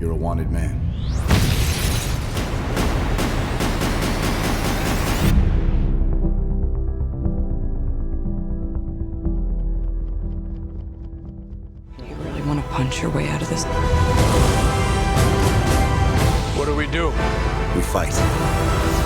You're a wanted man. You really want to punch your way out of this? What do? We fight.